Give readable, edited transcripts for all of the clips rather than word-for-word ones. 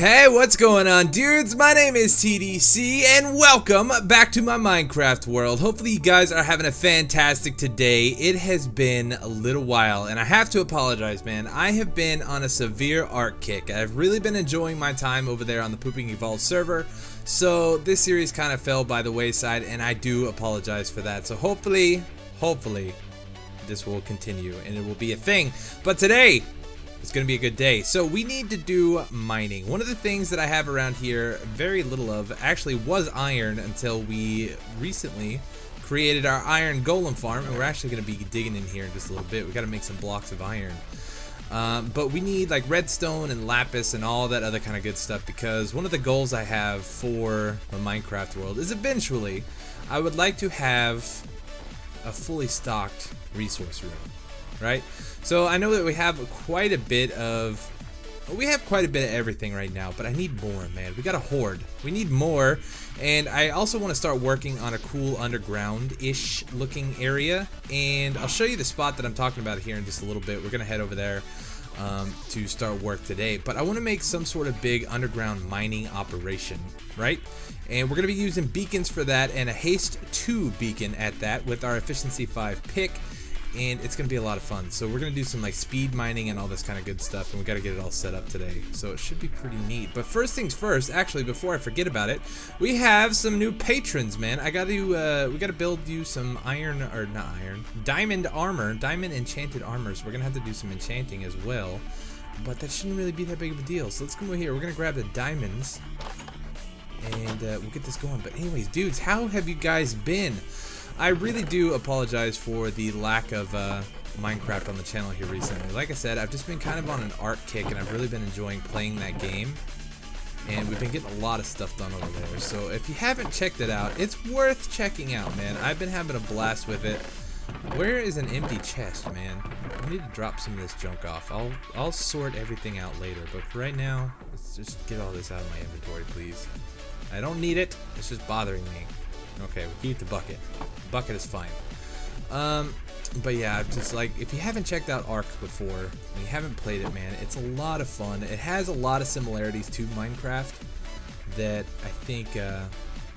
Hey, what's going on, dudes? My name is TDC, and welcome back to my Minecraft world. Hopefully you guys are having a fantastic today. It has been a little while, and I have to apologize, man. I have been on a severe Ark kick. I've really been enjoying my time over there on the Pooping Evolved server, so this series kind of fell by the wayside, and I do apologize for that. So hopefully, this will continue, and it will be a thing. But today, it's gonna be a good day. So we need to do mining. One of the things that I have around here, very little of, actually was iron until we recently created our iron golem farm, and we're actually gonna be digging in here in just a little bit. We gotta make some blocks of iron. But we need like redstone and lapis and all that other kind of good stuff, because one of the goals I have for the Minecraft world is eventually I would like to have a fully stocked resource room, right? So I know that we have quite a bit of everything right now, but I need more, man. We got a hoard. We need more, and I also want to start working on a cool underground-ish looking area, and I'll show you the spot that I'm talking about here in just a little bit. We're gonna head over there to start work today, but I want to make some sort of big underground mining operation, right? And we're gonna be using beacons for that, and a haste 2 beacon at that with our efficiency 5 pick. And it's gonna be a lot of fun. So we're gonna do some like speed mining and all this kind of good stuff, and we gotta get it all set up today. So it should be pretty neat. But first things first, actually, before I forget about it, we have some new patrons, man. We gotta build you some diamond armor, diamond enchanted armors. We're gonna have to do some enchanting as well, but that shouldn't really be that big of a deal. So let's come over here. We're gonna grab the diamonds, and we'll get this going. But anyways, dudes, how have you guys been? I really do apologize for the lack of Minecraft on the channel here recently. Like I said, I've just been kind of on an Ark kick, and I've really been enjoying playing that game. And we've been getting a lot of stuff done over there. So if you haven't checked it out, it's worth checking out, man. I've been having a blast with it. Where is an empty chest, man? I need to drop some of this junk off. I'll sort everything out later, but for right now, let's just get all this out of my inventory, please. I don't need it. It's just bothering me. Okay, we'll keep the bucket. The bucket is fine. But yeah, just like, if you haven't checked out Ark before and you haven't played it, man, it's a lot of fun. It has a lot of similarities to Minecraft that I think a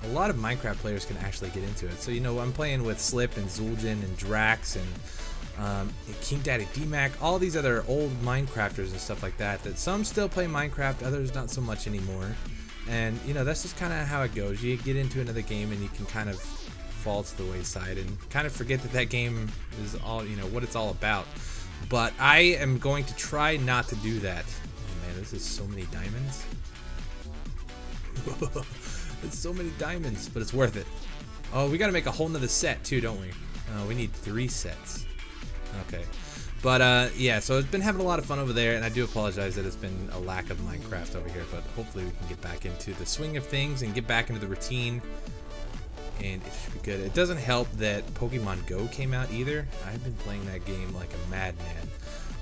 lot of Minecraft players can actually get into it. So, you know, I'm playing with Slip and Zul'jin and Drax and King Daddy D-Mac, all these other old Minecrafters and stuff like that, that some still play Minecraft, others not so much anymore. And, you know, that's just kind of how it goes. You get into another game and you can kind of fall to the wayside and kind of forget that that game is all, you know, what it's all about. But I am going to try not to do that. Oh, man, this is so many diamonds. It's so many diamonds, but it's worth it. Oh, we got to make a whole nother set too, don't we? Oh, we need 3 sets. Okay. But yeah, so it's been having a lot of fun over there, and I do apologize that it's been a lack of Minecraft over here, but hopefully we can get back into the swing of things and get back into the routine, and it should be good. It doesn't help that Pokemon Go came out either. I've been playing that game like a madman.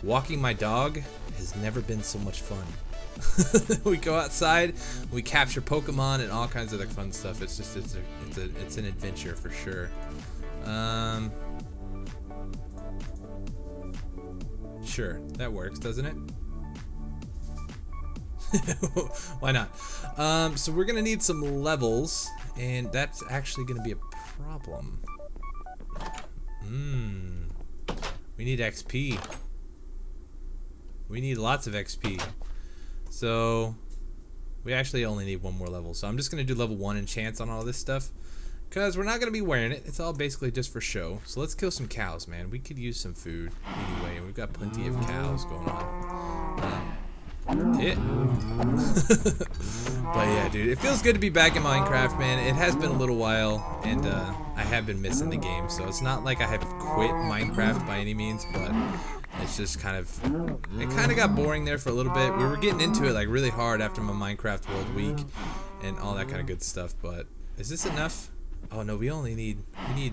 Walking my dog has never been so much fun. We go outside, we capture Pokemon and all kinds of other fun stuff. It's just it's an adventure for sure. Sure, that works, doesn't it? Why not? So we're gonna need some levels, and that's actually gonna be a problem. We need XP. We need lots of XP. So we actually only need 1 more level. So I'm just gonna do level 1 enchants on all this stuff, because we're not gonna be wearing it. It's all basically just for show. So let's kill some cows, man. We could use some food anyway, and we've got plenty of cows going on. But yeah, dude, it feels good to be back in Minecraft, man. It has been a little while, and I have been missing the game. So it's not like I have quit Minecraft by any means, but it's just it kind of got boring there for a little bit. We were getting into it like really hard after my Minecraft World Week and all that kind of good stuff. But is this enough? Oh no, we need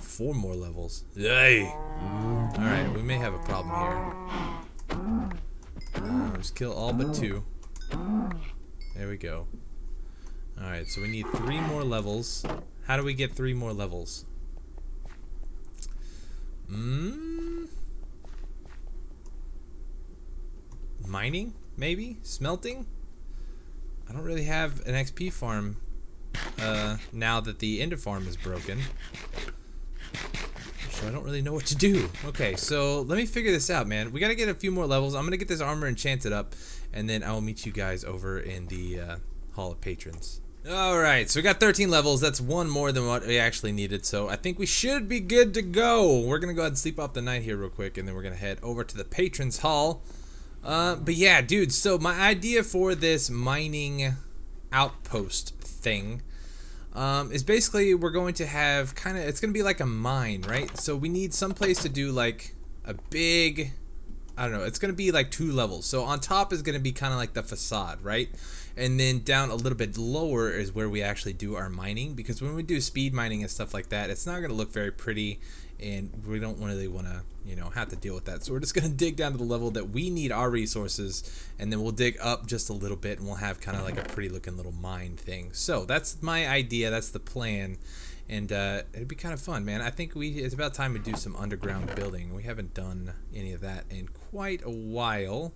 4 more levels. Yay! Alright, we may have a problem here. Let's kill all but 2. There we go. Alright, so we need 3 more levels. How do we get 3 more levels? Mining? Maybe? Smelting? I don't really have an XP farm now that the Ender farm is broken. So I don't really know what to do. Okay, so let me figure this out, man. We gotta get a few more levels. I'm gonna get this armor enchanted up, and then I will meet you guys over in the Hall of Patrons. Alright, so we got 13 levels. That's one more than what we actually needed, so I think we should be good to go. We're gonna go ahead and sleep off the night here real quick, and then we're gonna head over to the Patrons Hall. But yeah, dude, so my idea for this mining outpost thing is basically we're going to have it's going to be like a mine, right? So we need some place to do like a big, I don't know, it's going to be like 2 levels. So on top is going to be kind of like the facade, right? And then down a little bit lower is where we actually do our mining, because when we do speed mining and stuff like that, it's not going to look very pretty, and we don't really want to, you know, have to deal with that. So we're just going to dig down to the level that we need our resources, and then we'll dig up just a little bit, and we'll have kind of like a pretty looking little mine thing. So that's my idea, that's the plan, and it'd be kind of fun, man. I think it's about time to do some underground building. We haven't done any of that in quite a while.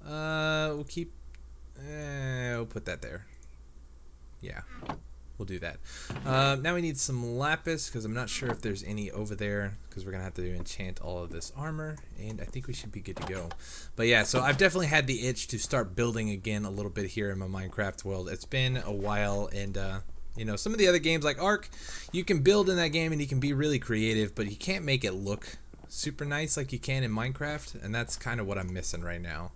We'll put that there. Yeah, we'll do that. Now we need some lapis, because I'm not sure if there's any over there, because we're gonna have to enchant all of this armor, and I think we should be good to go. But yeah, so I've definitely had the itch to start building again a little bit here in my Minecraft world. It's been a while, and you know, some of the other games like Ark, you can build in that game and you can be really creative, but you can't make it look super nice like you can in Minecraft, and that's kind of what I'm missing right now.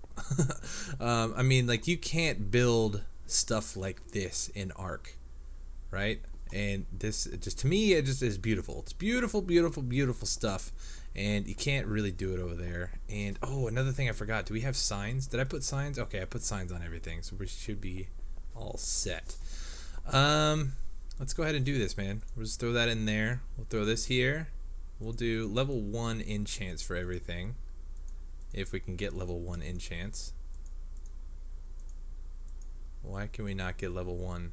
I mean, like, you can't build stuff like this in Ark, right? And this, just to me, it just is beautiful. It's beautiful, beautiful, beautiful stuff, and you can't really do it over there. And oh, another thing I forgot, do we have signs? Did I put signs? Okay, I put signs on everything, so we should be all set. Let's go ahead and do this, man. We'll just throw that in there. We'll throw this here. We'll do level 1 enchants for everything, if we can get level 1 enchants. Why can we not get level 1?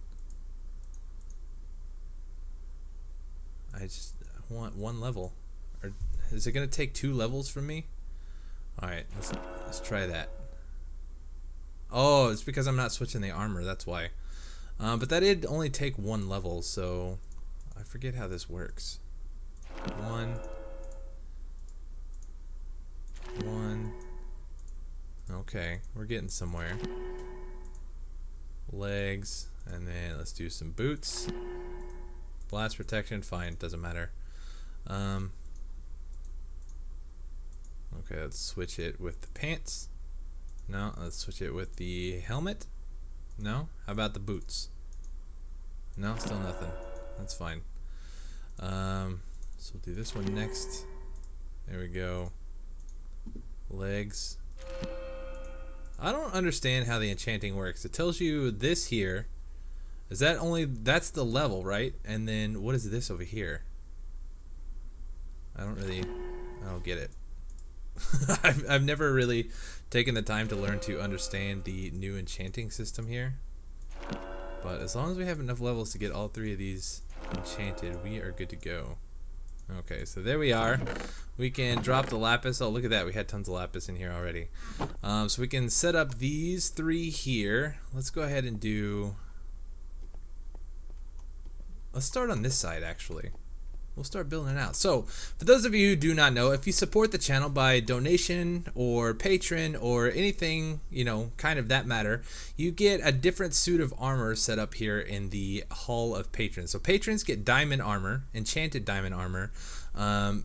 I just want 1 level. Or is it gonna take 2 levels from me? Alright, let's try that. Oh, it's because I'm not switching the armor, that's why. But that did only take 1 level, so I forget how this works. 1. Okay, we're getting somewhere. Legs, and then let's do some boots. Blast protection, fine, doesn't matter. Okay, let's switch it with the pants. No, let's switch it with the helmet. No, how about the boots? No, still nothing. That's fine. So we'll do this one next. There we go. Legs. I don't understand how the enchanting works. It tells you this here. Is that only, that's the level, right? And then what is this over here? I don't get it. I've never really taken the time to learn to understand the new enchanting system here. But as long as we have enough levels to get all 3 of these enchanted, we are good to go. Okay, so there we are. We can drop the lapis. Oh, look at that. We had tons of lapis in here already. So we can set up these 3 here. Let's go ahead and do... Let's start on this side, actually. We'll start building it out. So, for those of you who do not know, if you support the channel by donation or patron or anything, you know, kind of that matter, you get a different suit of armor set up here in the Hall of Patrons. So patrons get diamond armor, enchanted diamond armor,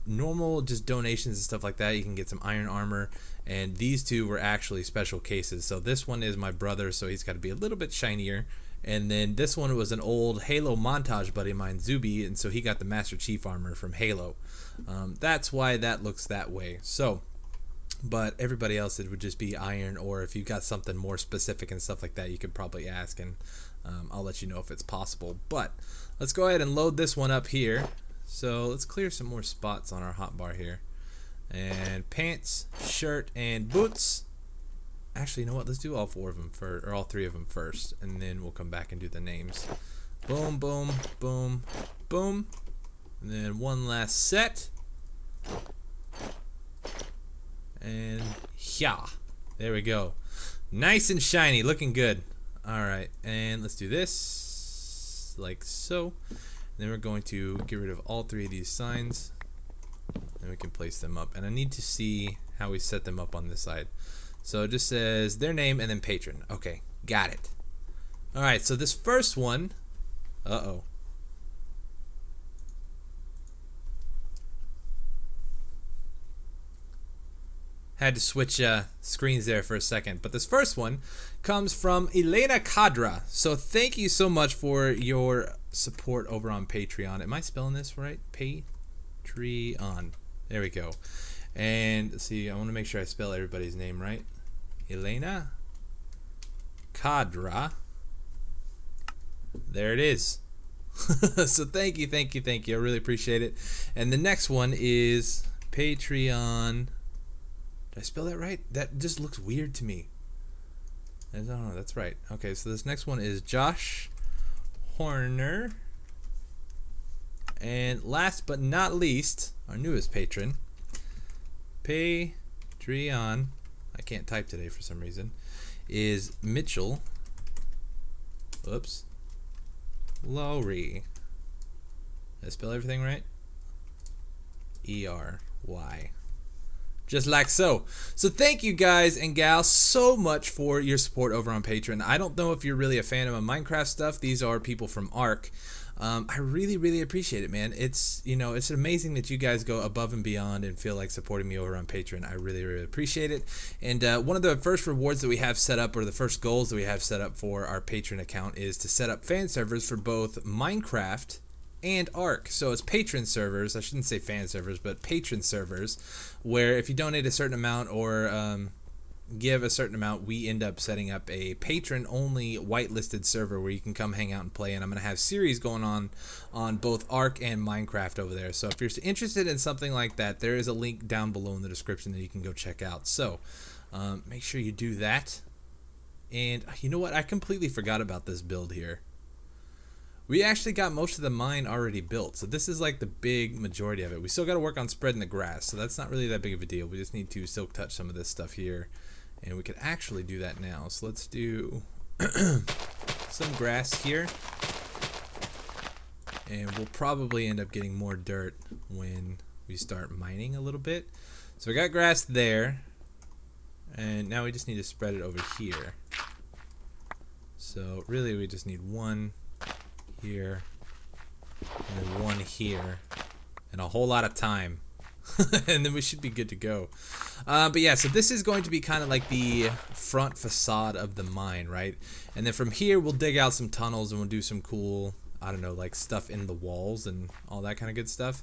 normal just donations and stuff like that. You can get some iron armor, and these 2 were actually special cases. So this one is my brother, so he's got to be a little bit shinier. And then this one was an old Halo montage buddy of mine, Zuby, and so he got the Master Chief armor from Halo. That's why that looks that way. So, but everybody else, it would just be iron, or if you got something more specific and stuff like that, you could probably ask, and I'll let you know if it's possible. But let's go ahead and load this one up here. So let's clear some more spots on our hotbar here. And pants, shirt, and boots. Actually, you know what? Let's do all 4 of them or all 3 of them first, and then we'll come back and do the names. Boom, boom, boom, boom. And then one last set. And yeah, there we go. Nice and shiny, looking good. Alright, and let's do this like so. Then we're going to get rid of all three of these signs, and we can place them up. And I need to see how we set them up on this side. So it just says their name and then patron. Okay, got it. Alright, so this first one, had to switch screens there for a second. But this first one comes from Elena Kadra. So thank you so much for your support over on Patreon. Am I spelling this right? Patreon. There we go. And let's see, I want to make sure I spell everybody's name right. Elena Kadra. There it is. So thank you. I really appreciate it. And the next one is Patreon. Did I spell that right? That just looks weird to me. I don't know, that's right. Okay, so this next one is Josh Horner. And last but not least, our newest patron, Patreon, I can't type today for some reason, is Mitchell. Whoops. Lowry. Did I spell everything right? E-R-Y. Just like so. So thank you guys and gals so much for your support over on Patreon. I don't know if you're really a fan of my Minecraft stuff. These are people from ARK. I really appreciate it, man. It's, you know, it's amazing that you guys go above and beyond and feel like supporting me over on Patreon. I really appreciate it. And one of the first rewards that we have set up, or the first goals that we have set up for our Patreon account, is to set up fan servers for both Minecraft and ARK. So it's patron servers, I shouldn't say fan servers, but patron servers, where if you donate a certain amount or give a certain amount, we end up setting up a patron only whitelisted server where you can come hang out and play. And I'm going to have series going on both ARK and Minecraft over there. So if you're interested in something like that, there is a link down below in the description that you can go check out. So make sure you do that. And you know what, I completely forgot about this build here. We actually got most of the mine already built, so this is like the big majority of it. We still got to work on spreading the grass, so that's not really that big of a deal. We just need to silk touch some of this stuff here, and we could actually do that now. So let's do some grass here, and we'll probably end up getting more dirt when we start mining a little bit. So we got grass there, and now we just need to spread it over here. So really we just need one here and then one here and a whole lot of time and then we should be good to go. But yeah, so this is going to be kind of like the front facade of the mine, right? And then from here we'll dig out some tunnels and we'll do some cool, I don't know, like stuff in the walls and all that kind of good stuff.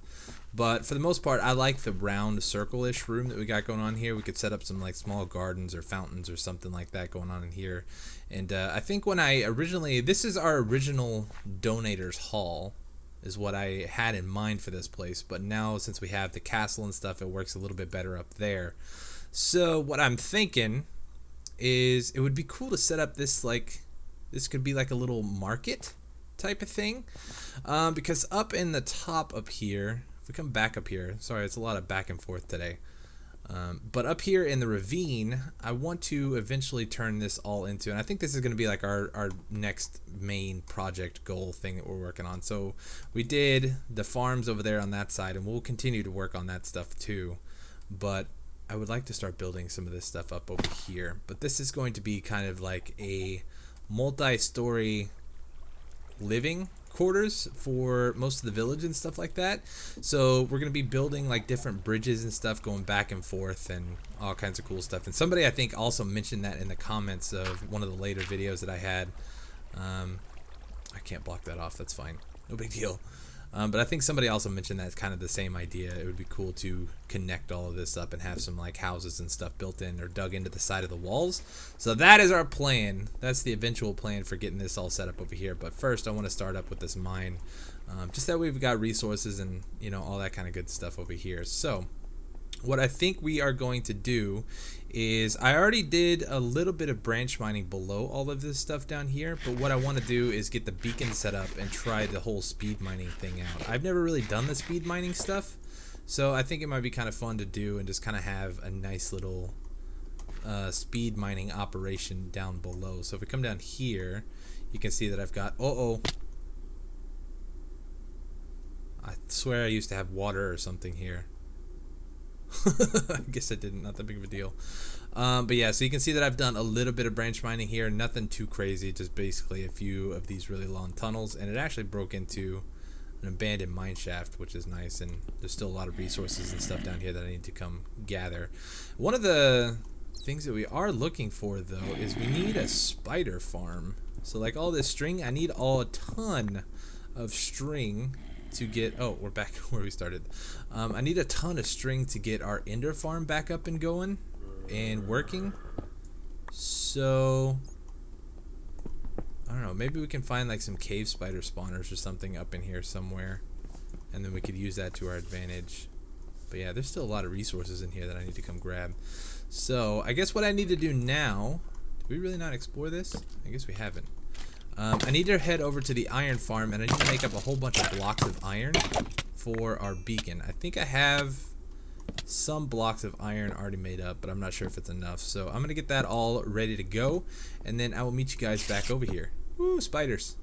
But for the most part, I like the round circle-ish room that we got going on here. We could set up some like small gardens or fountains or something like that going on in here. And I think when I originally, this is our original donators hall is what I had in mind for this place. But now since we have the castle and stuff, it works a little bit better up there. So what I'm thinking is it would be cool to set up this, like, this could be like a little market type of thing. Because up in the top up here, if we come back up here, sorry, it's a lot of back and forth today. But up here in the ravine, I want to eventually turn this all into, and I think this is going to be like our next main project goal thing that we're working on. So we did the farms over there on that side, and we'll continue to work on that stuff too. But I would like to start building some of this stuff up over here. But this is going to be kind of like a multi-story living quarters for most of the village and stuff like that. So we're going to be building like different bridges and stuff going back and forth and all kinds of cool stuff. And somebody I think also mentioned that in the comments of one of the later videos that I had. I can't block that off, that's fine, no big deal. But I think somebody also mentioned that it's kind of the same idea. It would be cool to connect all of this up and have some like houses and stuff built in or dug into the side of the walls. So that is our plan. That's the eventual plan for getting this all set up over here. But first I want to start up with this mine. Just that we've got resources and, you know, all that kind of good stuff over here. So what I think we are going to do is, I already did a little bit of branch mining below all of this stuff down here, but what I want to do is get the beacon set up and try the whole speed mining thing out. I've never really done the speed mining stuff, so I think it might be kind of fun to do and just kind of have a nice little speed mining operation down below. So if we come down here, you can see that I've got, I swear I used to have water or something here. I guess I didn't, not that big of a deal. But yeah, so you can see that I've done a little bit of branch mining here, nothing too crazy, just basically a few of these really long tunnels, and it actually broke into an abandoned mine shaft, which is nice, and there's still a lot of resources and stuff down here that I need to come gather. One of the things that we are looking for, though, is we need a spider farm. So like all this string, I need a ton of string to get, we're back where we started. I need a ton of string to get our ender farm back up and going and working. So I don't know, maybe we can find like some cave spider spawners or something up in here somewhere, and then we could use that to our advantage. But yeah, there's still a lot of resources in here that I need to come grab. So I guess what I need to do now, did we really not explore this? I guess we haven't. I need to head over to the iron farm, and I need to make up a whole bunch of blocks of iron for our beacon. I think I have some blocks of iron already made up, but I'm not sure if it's enough. So I'm gonna get that all ready to go, and then I will meet you guys back over here. Woo, spiders.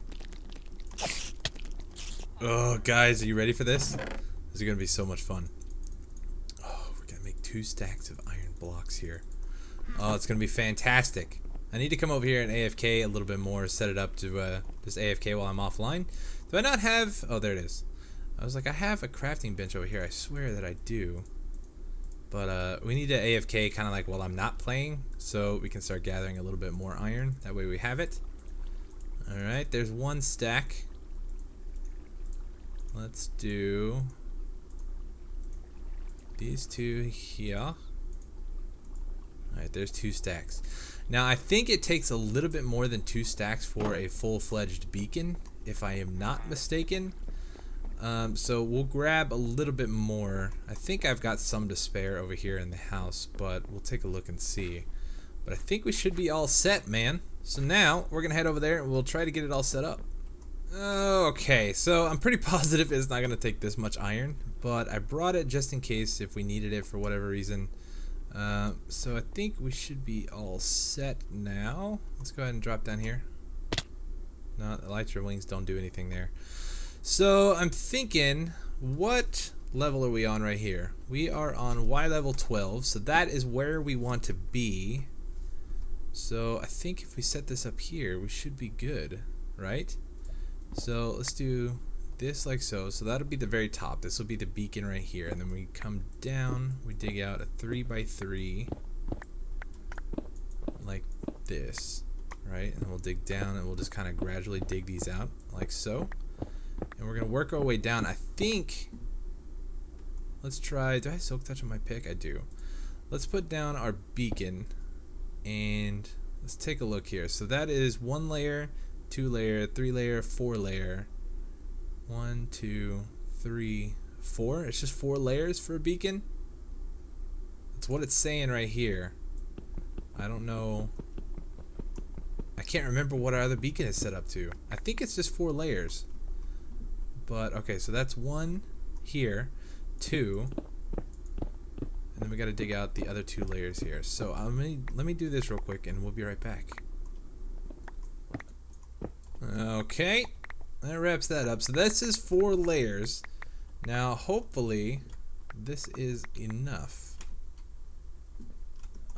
Oh, guys, are you ready for this? This is gonna be so much fun. Oh, we're gonna make 2 stacks of iron blocks here. Oh, it's gonna be fantastic. I need to come over here and AFK a little bit more, set it up to just AFK while I'm offline. Do I not have, oh, there it is. I was like, I have a crafting bench over here. I swear that I do. But we need to AFK kind of like while I'm not playing, so we can start gathering a little bit more iron. That way we have it. Alright, there's 1 stack. Let's do these 2 here. Alright, there's 2 stacks. Now I think it takes a little bit more than 2 stacks for a full-fledged beacon, if I am not mistaken. So we'll grab a little bit more. I think I've got some to spare over here in the house, but we'll take a look and see. But I think we should be all set, man. So now we're gonna head over there and we'll try to get it all set up. Okay, so I'm pretty positive it's not gonna take this much iron, but I brought it just in case if we needed it for whatever reason. So I think we should be all set now. Let's go ahead and drop down here. No, the elytra wings don't do anything there. So I'm thinking, what level are we on right here? We are on Y level 12, so that is where we want to be. So I think if we set this up here, we should be good, right? So let's do this like so. So that'll be the very top. This will be the beacon right here, and then we come down, we dig out a 3x3 like this, right? And we'll dig down and we'll just kind of gradually dig these out like so. And we're gonna work our way down. I think, let's try, do I silk touch on my pick? I do. Let's put down our beacon and let's take a look here. So that is 1 layer, 2 layer, 3 layer, 4 layer. 1, 2, 3, 4. It's just 4 layers for a beacon. That's what it's saying right here. I don't know. I can't remember what our other beacon is set up to. I think it's just 4 layers. But okay, so that's 1 here, 2, and then we got to dig out the other 2 layers here. So let me do this real quick, and we'll be right back. Okay, that wraps that up. So this is 4 layers. Now, hopefully, this is enough.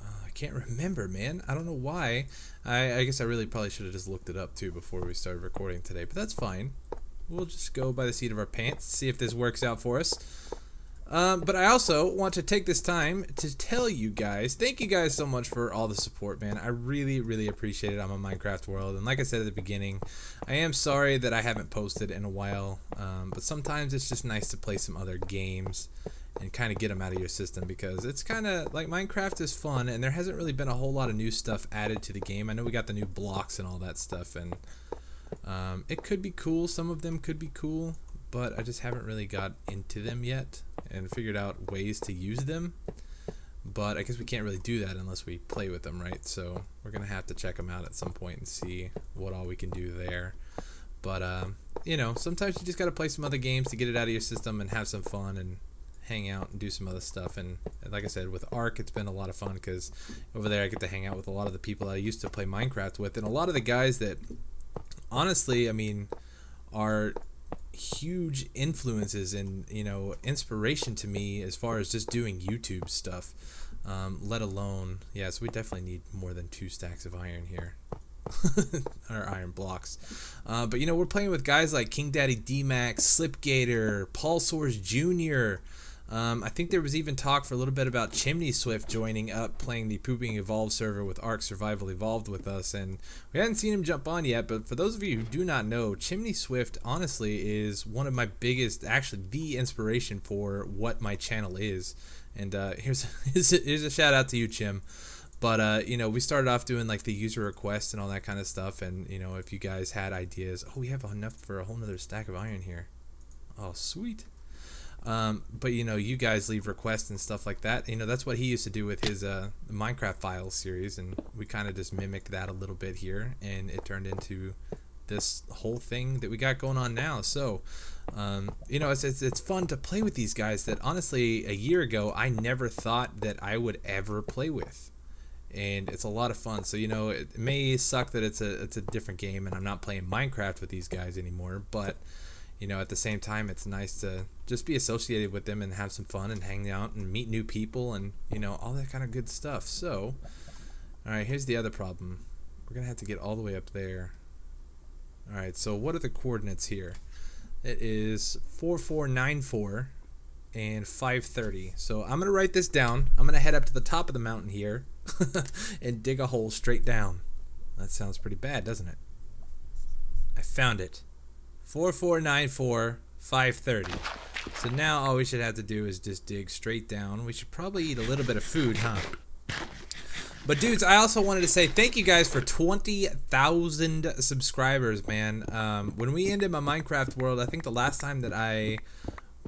I can't remember, man. I don't know why. I guess I really probably should have just looked it up too before we started recording today, but that's fine. We'll just go by the seat of our pants, see if this works out for us. But I also want to take this time to tell you guys, thank you guys so much for all the support, man. I really, really appreciate it on my Minecraft world. And like I said at the beginning, I am sorry that I haven't posted in a while. But sometimes it's just nice to play some other games and kind of get them out of your system, because it's kind of like Minecraft is fun, and there hasn't really been a whole lot of new stuff added to the game. I know we got the new blocks and all that stuff, and it could be cool. Some of them could be cool, but I just haven't really got into them yet and figured out ways to use them. But I guess we can't really do that unless we play with them, right? So we're gonna have to check them out at some point and see what all we can do there. But you know, sometimes you just gotta play some other games to get it out of your system and have some fun and hang out and do some other stuff. And like I said, with Ark, it's been a lot of fun because over there I get to hang out with a lot of the people I used to play Minecraft with, and a lot of the guys that, honestly, I mean, are huge influences and, you know, inspiration to me as far as just doing YouTube stuff, let alone, yeah, so we definitely need more than 2 stacks of iron here. Or iron blocks. But you know, we're playing with guys like King Daddy D-Max, Slipgator, Paul Soares Jr. I think there was even talk for a little bit about Chimney Swift joining up, playing the Pooping Evolved server with Ark Survival Evolved with us, and we hadn't seen him jump on yet. But for those of you who do not know, Chimney Swift honestly is one of my biggest, actually the inspiration for what my channel is. And here's a shout out to you, Chim. But, you know, we started off doing, like, the user requests and all that kind of stuff. And, you know, if you guys had ideas, oh, we have enough for a whole nother stack of iron here. Oh, sweet. But, you know, you guys leave requests and stuff like that. You know, that's what he used to do with his Minecraft Files series. And we kind of just mimicked that a little bit here. And it turned into this whole thing that we got going on now. So, you know, it's fun to play with these guys that, honestly, a year ago, I never thought that I would ever play with. And it's a lot of fun. So, you know, it may suck that it's a different game and I'm not playing Minecraft with these guys anymore, but, you know, at the same time, it's nice to just be associated with them and have some fun and hang out and meet new people and, you know, all that kind of good stuff. So, all right, here's the other problem. We're going to have to get all the way up there. All right, so what are the coordinates here? It is 4494 and 530. So I'm going to write this down. I'm going to head up to the top of the mountain here and dig a hole straight down. That sounds pretty bad, doesn't it? I found it. 4494 530. So now all we should have to do is just dig straight down. We should probably eat a little bit of food, huh? But dudes, I also wanted to say thank you guys for 20,000 subscribers, man. When we ended my Minecraft world, I think the last time that I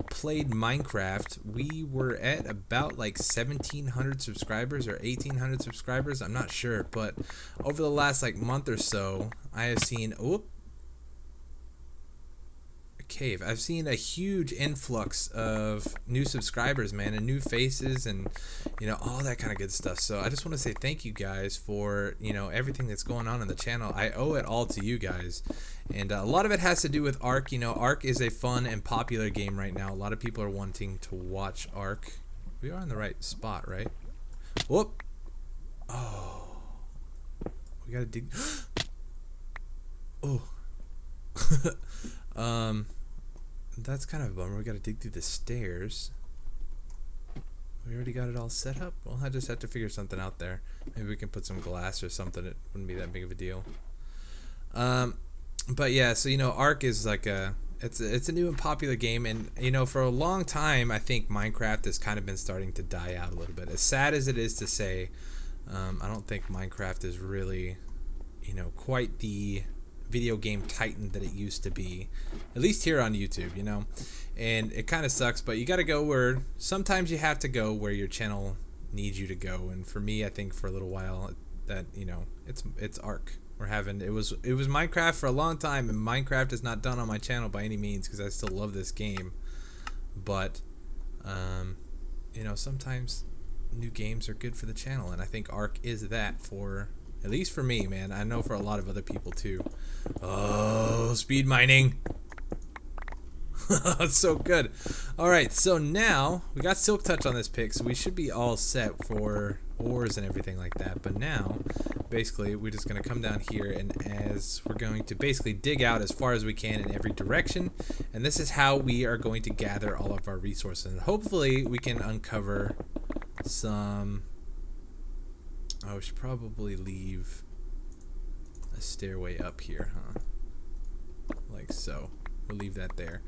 played Minecraft, we were at about like 1,700 subscribers or 1,800 subscribers. I'm not sure, but over the last like month or so, I have seen a cave. I've seen a huge influx of new subscribers, man, and new faces, and you know, all that kind of good stuff. So I just want to say thank you guys for, you know, everything that's going on in the channel. I owe it all to you guys. And a lot of it has to do with Ark. You know, Ark is a fun and popular game right now. A lot of people are wanting to watch Ark. We are in the right spot, right? Whoop. Oh. We gotta dig. Oh. That's kind of a bummer. We gotta dig through the stairs. We already got it all set up. Well, I just have to figure something out there. Maybe we can put some glass or something. It wouldn't be that big of a deal. But yeah, so you know, Ark is like it's a new and popular game, and you know, for a long time, I think Minecraft has kind of been starting to die out a little bit. As sad as it is to say, I don't think Minecraft is really, you know, quite the video game titan that it used to be, at least here on YouTube, you know. And it kind of sucks, but you got to go where sometimes you have to go where your channel needs you to go. And for me, I think for a little while that, you know, it's Ark. It was Minecraft for a long time, and Minecraft is not done on my channel by any means because I still love this game. But you know, sometimes new games are good for the channel, and I think Ark is that, for at least for me, man. I know for a lot of other people too. Oh, speed mining. It's so good. Alright, so now we got Silk Touch on this pick, so we should be all set for ores and everything like that. But now, basically, we're just going to come down here, and as we're going to basically dig out as far as we can in every direction. And this is how we are going to gather all of our resources. And hopefully we can uncover some... Oh, we should probably leave a stairway up here, huh? Like so. We'll leave that there.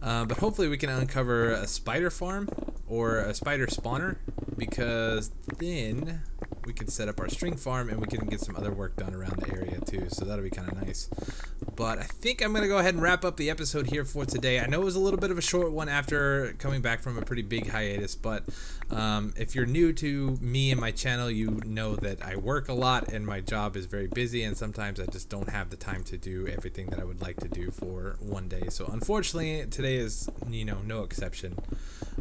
But hopefully we can uncover a spider farm or a spider spawner, because then we can set up our string farm, and we can get some other work done around the area too, so that'll be kind of nice. But I think I'm gonna go ahead and wrap up the episode here for today. I know it was a little bit of a short one after coming back from a pretty big hiatus, but if you're new to me and my channel, you know that I work a lot and my job is very busy, and sometimes I just don't have the time to do everything that I would like to do for one day. So unfortunately, today is, no exception.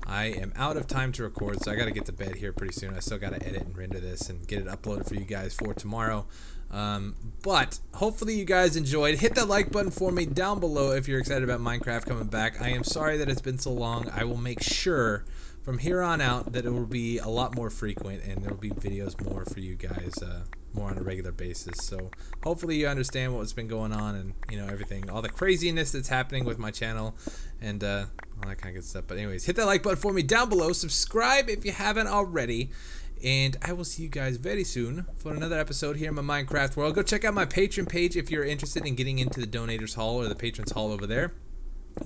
I am out of time to record, so I got to get to bed here pretty soon. I still got to edit and render this and get it uploaded for you guys for tomorrow. But hopefully you guys enjoyed. Hit that like button for me down below if you're excited about Minecraft coming back. I am sorry that it's been so long. I will make sure from here on out that it will be a lot more frequent, and there will be videos more for you guys, more on a regular basis. So hopefully you understand what's been going on, and everything, all the craziness that's happening with my channel, and all that kind of good stuff. But anyways, hit that like button for me down below. Subscribe if you haven't already. And I will see you guys very soon for another episode here in my Minecraft world. Go check out my Patreon page if you're interested in getting into the Donators Hall or the Patrons Hall over there.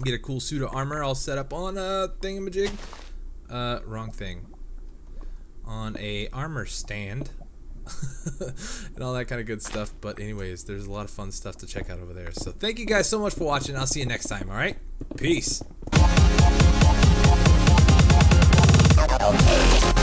Get a cool suit of armor all set up on a thingamajig. Wrong thing. On a armor stand. And all that kind of good stuff. But anyways, there's a lot of fun stuff to check out over there. So thank you guys so much for watching. I'll see you next time, alright? Peace. Okay.